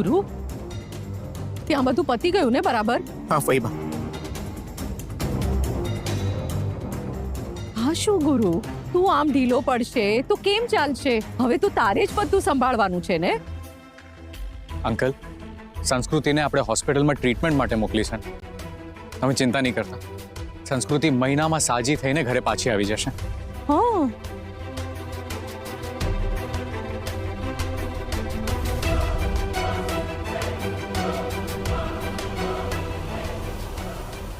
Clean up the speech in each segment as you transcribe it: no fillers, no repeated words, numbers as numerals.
ગુરુ ત્યાં બધું પતી ગયું ને બરાબર? હા ફઈબા, હા શું ગુરુ, તું આમ ઢીલો પડશે તો કેમ ચાલશે? હવે તો તારે જ બધું સંભાળવાનું છે ને? અંકલ, સંસ્કૃતિને આપણે હોસ્પિટલમાં ટ્રીટમેન્ટ માટે મોકલી છે. તમે ચિંતા નહીં કરતા. સંસ્કૃતિ મહિનામાં સાજી થઈને ઘરે પાછી આવી જશે. હા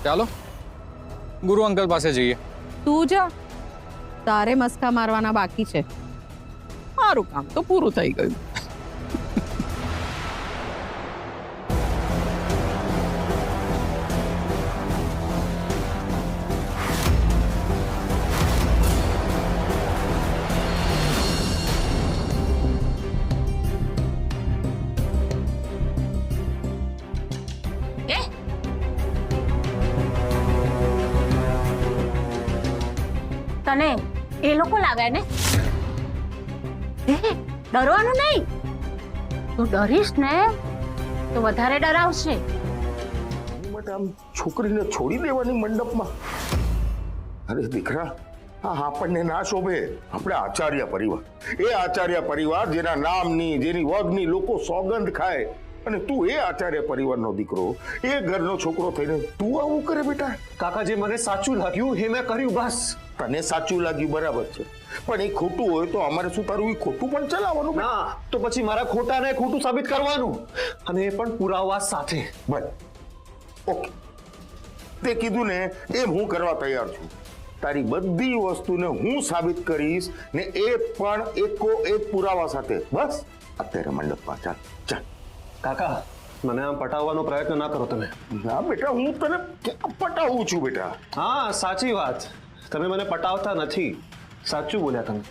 ચાલો ગુરુ અંકલ પાસે જઈએ. તું જા, તારે મસ્કા મારવાના બાકી છે. મારું કામ તો પૂરું થઈ ગયું. તને એ લોકો લાગે ને? ડરવાનું નહીં. તું ડરીશ ને તો વધારે ડરાવશે. આમ છોકરીને છોડી દેવાની મંડપમાં? અરે દીકરા, આ આપણને ના શોભે. આપણે આચાર્ય પરિવાર, એ આચાર્ય પરિવાર જેના નામની જેની વગની લોકો સોગંદ ખાય, અને તું એ આચાર્ય પરિવારનો દીકરો, એ ઘરનો છોકરો થઈને તું આવું કરે બેટા? કાકાજી, મને સાચું લાગ્યું એ મેં કર્યું, બસ. તને સાચું લાગ્યું બરાબર છે, પણ એ ખોટું હોય તો અમારે શું તારું એ ખોટું પણ ચલાવવાનું? ના, તો પછી મારા ખોટાને ખોટું સાબિત કરવાનું, અને એ પણ પુરાવા સાથે. બસ, ઓકે, તે કીધું ને એમ હું કરવા તૈયાર છું. તારી બધી વસ્તુને હું સાબિત કરીશ, ને એ પણ એકો એક પુરાવા સાથે. બસ અત્યારે મંડપમાં ચાલ ચાલ. કાકા, મને આમ પટાવવાનો પ્રયત્ન ના કરો તમે. ના બેટા, હું તને ક્યાં પટાવું છું બેટા? હા, સાચી વાત. તમે મને પટાવતા નથી. સાચું બોલ્યા તમે.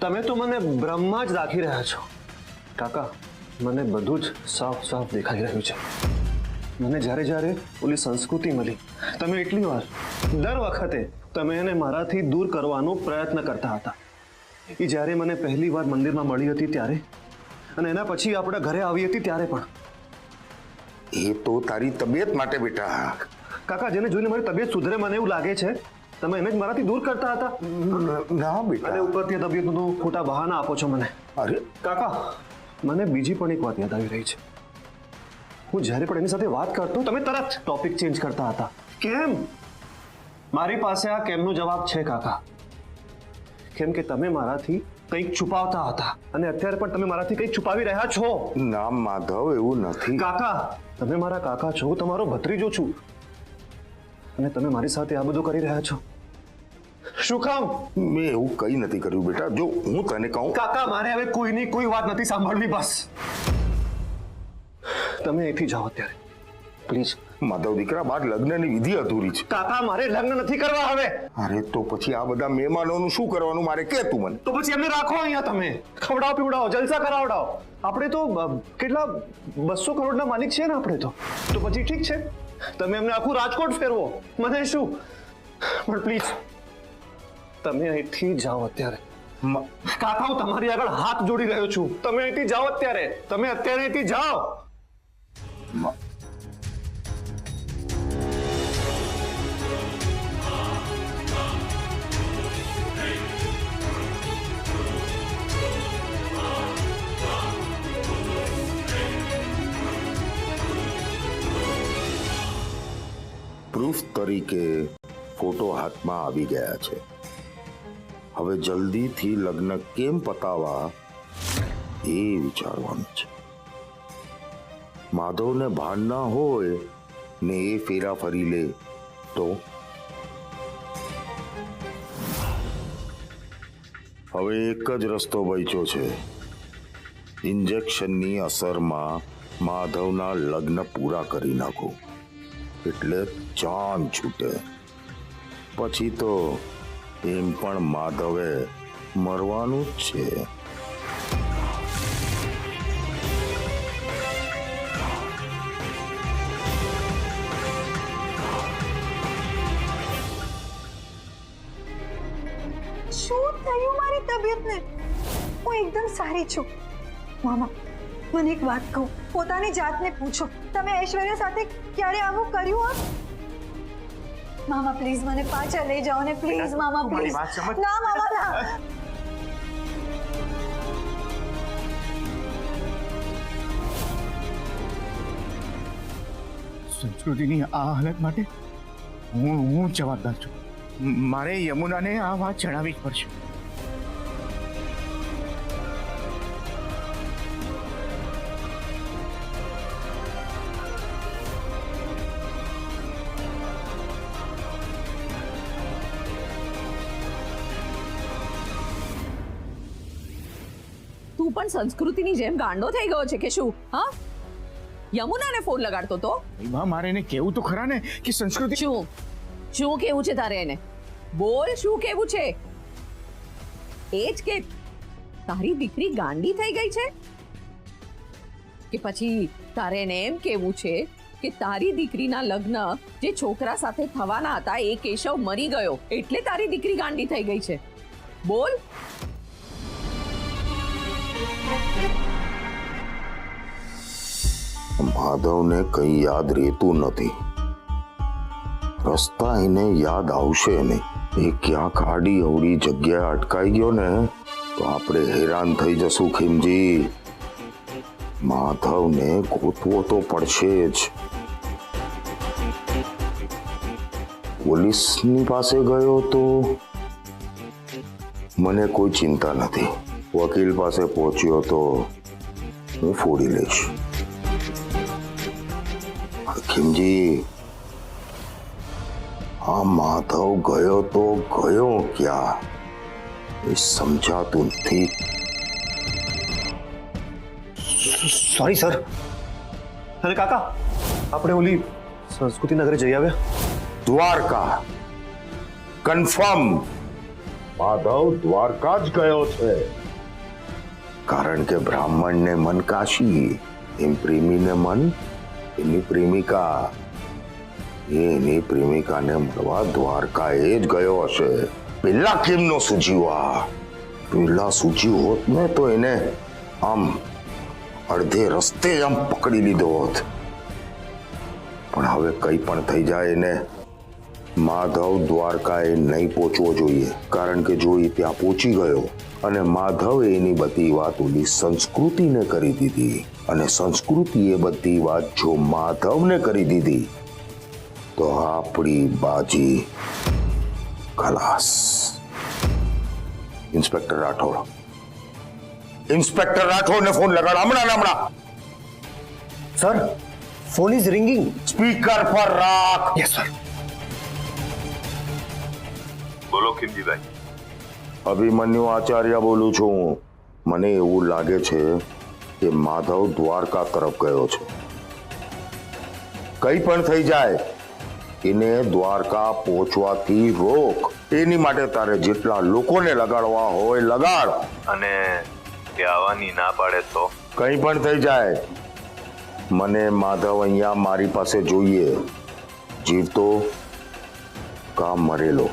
તમે તો મને બ્રહ્મમાં જ રાખી રહ્યા છો. કાકા, મને બધું જ સાફ સાફ દેખાઈ રહ્યું છે. મને જ્યારે જ્યારે ઓલી સંસ્કૃતિ મળી, તમે એટલી વાર દર વખતે તમે એને મારાથી દૂર કરવાનો પ્રયત્ન કરતા હતા. એ જ્યારે મને પહેલી વાર મંદિરમાં મળી હતી ત્યારે, અને એના પછી આપણે ઘરે આવી હતી ત્યારે પણ. એ તો તારી તબિયત માટે બેટા. કાકા, જેને જોઈને મારી તબિયત સુધરે મને એવું લાગે છે તમે એને જ મારાથી દૂર કરતા હતા. ના બેટા. અને ઉપરથી તબિયતનું ખોટા બહાના આપો છો મને. અરે કાકા, મને બીજી પણ એક વાત યાદ આવી રહી છે. હું જ્યારે પણ એની સાથે વાત કરતો તમે તરત ટોપિક ચેન્જ કરતા હતા. કેમ? મારી પાસે આ કેમનો જવાબ છે કાકા. કેમ કે તમે મારાથી કંઈક છુપાવતા હતા, અને અત્યારે પણ તમે મારાથી કંઈક છુપાવી રહ્યા છો. ના માધવ, એવું નથી. કાકા, તમે મારા કાકા છો, તમારો ભત્રીજો છું, અને તમે મારી સાથે આ બધું કરી રહ્યા છો. શું કામ? મેં એવું કઈ નથી કર્યું બેટા. જો હું તને કહું. કાકા, મારે હવે કોઈની કોઈ વાત નથી સાંભળવી. બસ તમે અહીંથી જાઓ અત્યારે, પ્લીઝ. માધવ દીકરા, બાર લગ્નની વિધિ અધૂરી છે. કાકા, મારે લગ્ન નથી કરવા હવે. અરે તો પછી આ બધા મહેમાનોનું શું કરવાનું મારે, કે તું મને? તો પછી એમને રાખો અહીંયા. તમે ખવડાવો પીવડાવો, જલસા કરાવડાવો. આપણે તો કેટલા 200 કરોડના માલિક છે ને આપણે તો પછી ઠીક છે, તમે એમને આખું રાજકોટ ફેરવો, મને શું. પણ પ્લીઝ તમે અહીંથી જાઓ અત્યારે. કાકા, હું તમારી આગળ હાથ જોડી રહ્યો છું. તમે અહીંથી જાઓ અત્યારે. તમે અત્યારે અહીંથી જાઓ. પ્રૂફ તરીકે ફોટો હાથમાં આવી ગયા છે. હવે જલ્દીથી લગ્ન કેમ પતાવા એ વિચારવાનું છે. માધવને ભાન ના હોય ને એ ફેરા ફરી લે તો? હવે એક જ રસ્તો બચ્યો છે. ઇન્જેક્શનની અસરમાં માધવના લગ્ન પૂરા કરી નાખો, એટલે જાન છૂટે. પછી તો એમ પણ માધવે મરવાનું જ છે. શું થયું મારી તબિયતને? હું એકદમ સારી છું. મામા, મને એક વાત કહું, પોતાની જાતને પૂછો, તમે ઐશ્વર્યા સાથે ક્યારે આવું કર્યું હોત? મામા પ્લીઝ મને પાછા લઈ જાઓ ને, પ્લીઝ મામા પ્લીઝ. ના મામા ના. સંસ્કૃતિની આ હાલત માટે હું જવાબદાર છું. મારે યમુનાને આ વાત જણાવવી જ પડશે. તું પણ સંસ્કૃતિની જેમ ગાંડો થઈ ગયો છે કે શું? હા, યમુનાને ફોન લગાડતો તો એમાં મારે એને કેવું તો ખરા ને કે સંસ્કૃતિ શું કેવું છે તારે એને? બોલ, શું કેવું છે? એ જ કે તારી દીકરી ગાંડી થઈ ગઈ છે, કે પછી તારે એને એમ કેવું છે કે તારી દીકરીના લગ્ન જે છોકરા સાથે થવાના હતા એ કેશવ મરી ગયો એટલે તારી દીકરી ગાંડી થઈ ગઈ છે? બોલ. માધવને કંઈ યાદ રહેતું નથી. રસ્તા એને યાદ આવશે નહીં. એ ક્યાંક આડી અવડી જગ્યાએ અટકાઈ ગયો ને તો આપણે હેરાન થઈ જશું ખીમજી. માધવને ગોતવો તો પડશે જ. પોલીસની પાસે ગયો તો મને કોઈ ચિંતા નથી. વકીલ પાસે પહોંચ્યો તો હું ફોડી લઈશ. ખીમજી, આ માધવ ગયો તો ગયો ક્યાં એ સમજાતું નથી. Sorry sir. અને કાકા, આપણે ઓલી સંસ્કૃતિ નગરે જઈ આવ્યા? દ્વારકા કન્ફર્મ. માધવ દ્વારકા જ ગયો છે. કારણ કે બ્રાહ્મણને મન કાશી, એમ પ્રેમીને મન એની પ્રેમિકા. એની પ્રેમિકાને મળવા દ્વારકા એ જ ગયો હશે. પેલા કેમ નો સૂજ્યું? આ પેલા સૂજ્યું હોત ને તો એને આમ અડધે રસ્તે આમ પકડી લીધો હોત. પણ હવે કઈ પણ થઈ જાય એને માધવ દ્વારકાએ નહીં પહોંચવો જોઈએ. કારણ કે જો એ ત્યાં પહોંચી ગયો અને માધવે એની બધી વાત ઓલી સંસ્કૃતિને કરી દીધી અને સંસ્કૃતિએ બધી વાત જો માધવને કરી દીધી તો આપણી બાજી ખલાસ. ઇન્સ્પેક્ટર રાઠોડ, ઇન્સ્પેક્ટર રાઠોડને ફોન લગાડ હમણાં. Sir, phone is ringing. Speaker પર રાખ. Yes sir. બોલો ખીમજીભાઈ. અભિમન્યુ આચાર્ય બોલું છું. મને એવું લાગે છે કે માધવ દ્વારકા તરફ ગયો છે. કઈ પણ થઈ જાય એને દ્વારકા પહોંચવાથી રોક. એની માટે તારે જેટલા લોકોને લગાડવા હોય લગાડ. અને તે આવવાની ના પાડે તો? કઈ પણ થઈ જાય મને માધવ અહીંયા મારી પાસે જોઈએ. જીવતો કા મરેલો.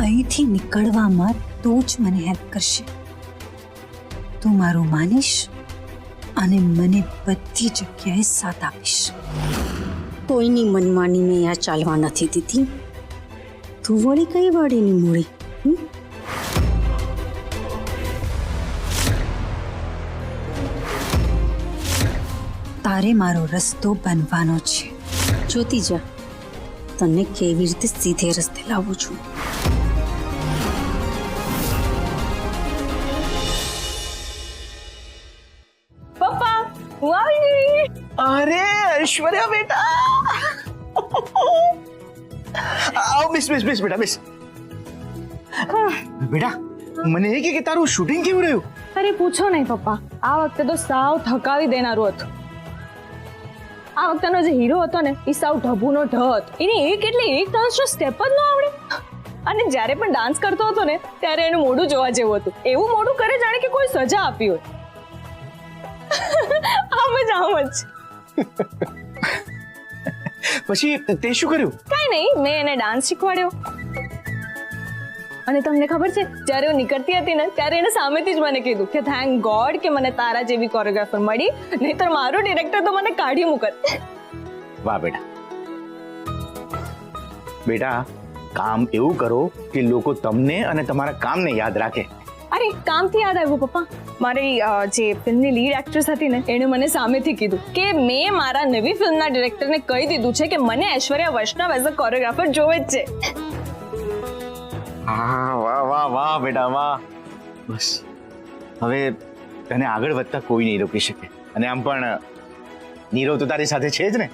અહીંથી નીકળવામાં તું જ મને હેલ્પ કરશે. તું મારું માનીશ અને મને બધી જગ્યાએ સાથ આપીશ. કોઈની મનમાની મેં યા ચાલવા નથી દીધી. તું વળી કઈ વાડીની મૂળી? તારે મારો રસ્તો બનવાનો છે. જોતી જા તને કેવી રીતે સીધે રસ્તે લાવું છું. પપ્પા, હું આવી ગઈ. અરે ઐશ્વર્યા બેટા, આવ મિસ બેટા મિસ. બેટા, મને એ કે તારું શૂટિંગ કેવું રહ્યું? અરે પૂછો નહીં પપ્પા, આ વખતે તો સાવ થકાવી દેનારું હતું. આ વખતેનો જે હીરો હતો ને એ સાવ ઢબુનો ઢ હતો. એને એક ડાન્સનો સ્ટેપ જ ન આવડે. અને જ્યારે પણ ડાન્સ કરતો હતો ને ત્યારે એનું મોઢું જોવા જેવું હતું. એવું મોઢું કરે જાણે કે કોઈ સજા આપી હોય. આમ જ. પછી તે શું કર્યું? કાંઈ નહીં, મેં એને ડાન્સ શીખવાડ્યો. અને તમને ખબર છે, જ્યારે હું નીકળતી હતી ને ત્યારે એને સામેથી જ મને કીધું કે થેન્ક ગોડ કે મને તારા જેવી કોરિયોગ્રાફર મળી, નહીંતર મારો ડિરેક્ટર તો મને કાઢી મૂકત. વાહ બેટા. બેટા, કામ એવું કરો કે લોકો તમને અને તમારા કામને યાદ રાખે. અરે કામથી યાદ આવ્યું પપ્પા, મારી જે ફિલ્મની લીડ એક્ટ્રેસ હતી ને એણે મને સામેથી કીધું કે મેં મારા નવી ફિલ્મના ડિરેક્ટરને કહી દીધું છે કે મને ઐશ્વર્યા વૈષ્ણવ એઝ અ કોરિયોગ્રાફર જોવે જ છે. હા, વાહ વાહ વાહ બેટા વાહ. બસ હવે તને આગળ વધતા કોઈ નહીં રોકી શકે. અને આમ પણ નીરવ તો તારી સાથે છે જ ને.